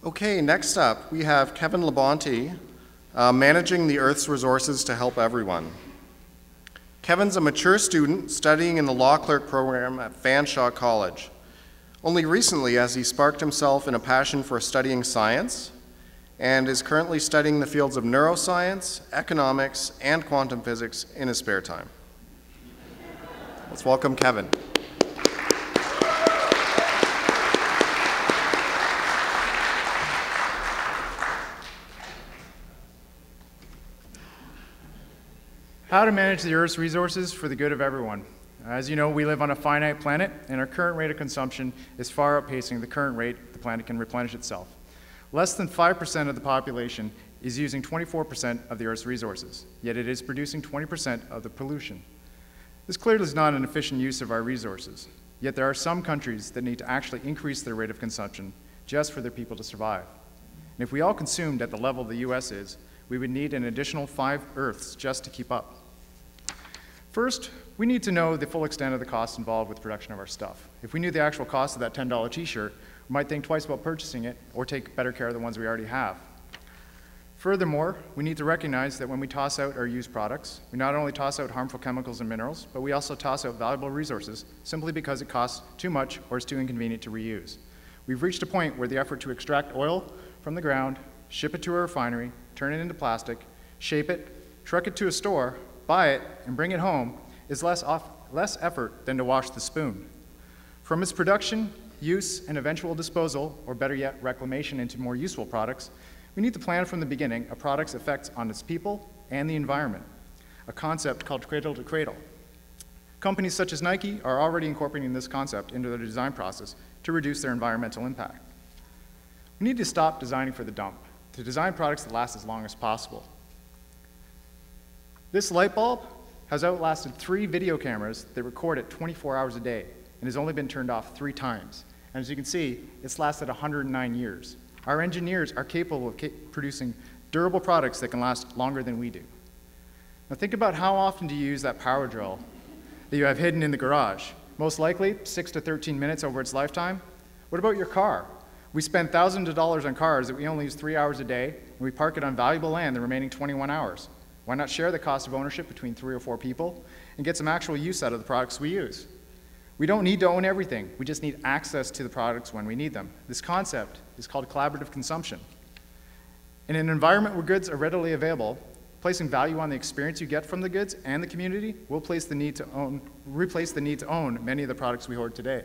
Okay, next up, we have Kevin Labonte, managing the Earth's resources to help everyone. Kevin's a mature student studying in the law clerk program at Fanshawe College. Only recently has he sparked himself in a passion for studying science and is currently studying the fields of neuroscience, economics, and quantum physics in his spare time. Let's welcome Kevin. How to manage the Earth's resources for the good of everyone. As you know, we live on a finite planet, and our current rate of consumption is far outpacing the current rate the planet can replenish itself. Less than 5% of the population is using 24% of the Earth's resources, yet it is producing 20% of the pollution. This clearly is not an efficient use of our resources, yet there are some countries that need to actually increase their rate of consumption just for their people to survive. And if we all consumed at the level the US is, we would need an additional 5 Earths just to keep up. First, we need to know the full extent of the costs involved with production of our stuff. If we knew the actual cost of that $10 t-shirt, we might think twice about purchasing it or take better care of the ones we already have. Furthermore, we need to recognize that when we toss out our used products, we not only toss out harmful chemicals and minerals, but we also toss out valuable resources simply because it costs too much or is too inconvenient to reuse. We've reached a point where the effort to extract oil from the ground, ship it to a refinery, turn it into plastic, shape it, truck it to a store, buy it, and bring it home is less effort than to wash the spoon. From its production, use, and eventual disposal, or better yet, reclamation into more useful products, we need to plan from the beginning a product's effects on its people and the environment, a concept called cradle to cradle. Companies such as Nike are already incorporating this concept into their design process to reduce their environmental impact. We need to stop designing for the dump, to design products that last as long as possible. This light bulb has outlasted 3 video cameras that record it 24 hours a day and has only been turned off 3 times. And as you can see, it's lasted 109 years. Our engineers are capable of producing durable products that can last longer than we do. Now think about how often do you use that power drill that you have hidden in the garage? Most likely 6 to 13 minutes over its lifetime. What about your car? We spend thousands of dollars on cars that we only use 3 hours a day, and we park it on valuable land the remaining 21 hours. Why not share the cost of ownership between 3 or 4 people and get some actual use out of the products we use? We don't need to own everything. We just need access to the products when we need them. This concept is called collaborative consumption. In an environment where goods are readily available, placing value on the experience you get from the goods and the community will replace the need to own many of the products we hoard today.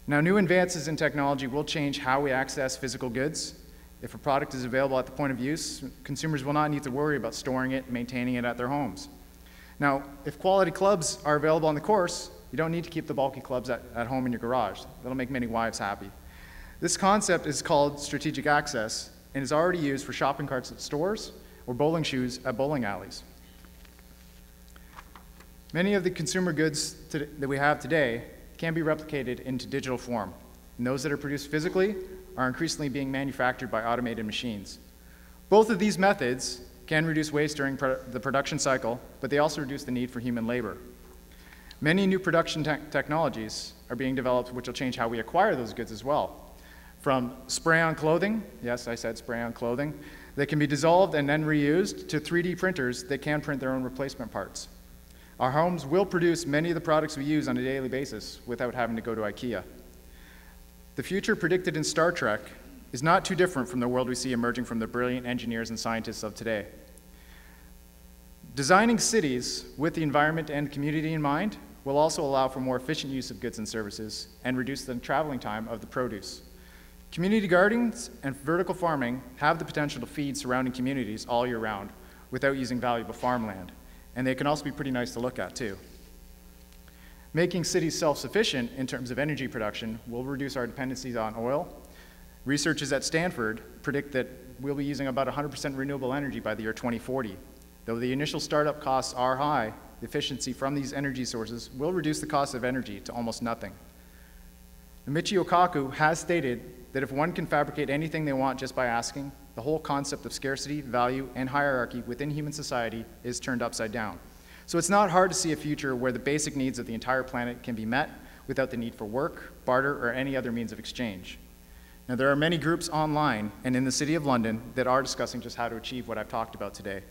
Now, new advances in technology will change how we access physical goods. If a product is available at the point of use, consumers will not need to worry about storing it and maintaining it at their homes. Now, if quality clubs are available on the course, you don't need to keep the bulky clubs at home in your garage. That'll make many wives happy. This concept is called strategic access and is already used for shopping carts at stores or bowling shoes at bowling alleys. Many of the consumer goods that we have today can be replicated into digital form, and those that are produced physically are increasingly being manufactured by automated machines. Both of these methods can reduce waste during the production cycle, but they also reduce the need for human labor. Many new production technologies are being developed which will change how we acquire those goods as well. From spray-on clothing, yes, I said spray-on clothing, that can be dissolved and then reused, to 3D printers that can print their own replacement parts. Our homes will produce many of the products we use on a daily basis without having to go to IKEA. The future predicted in Star Trek is not too different from the world we see emerging from the brilliant engineers and scientists of today. Designing cities with the environment and community in mind will also allow for more efficient use of goods and services and reduce the traveling time of the produce. Community gardens and vertical farming have the potential to feed surrounding communities all year round without using valuable farmland, and they can also be pretty nice to look at too. Making cities self-sufficient in terms of energy production will reduce our dependencies on oil. Researchers at Stanford predict that we'll be using about 100% renewable energy by the year 2040. Though the initial startup costs are high, the efficiency from these energy sources will reduce the cost of energy to almost nothing. Michio Kaku has stated that if one can fabricate anything they want just by asking, the whole concept of scarcity, value, and hierarchy within human society is turned upside down. So it's not hard to see a future where the basic needs of the entire planet can be met without the need for work, barter, or any other means of exchange. Now, there are many groups online and in the City of London that are discussing just how to achieve what I've talked about today.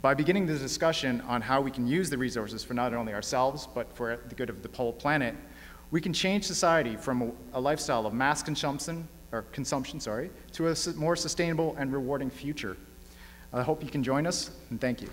By beginning the discussion on how we can use the resources for not only ourselves, but for the good of the whole planet, we can change society from a lifestyle of mass consumption, to a more sustainable and rewarding future. I hope you can join us, and thank you.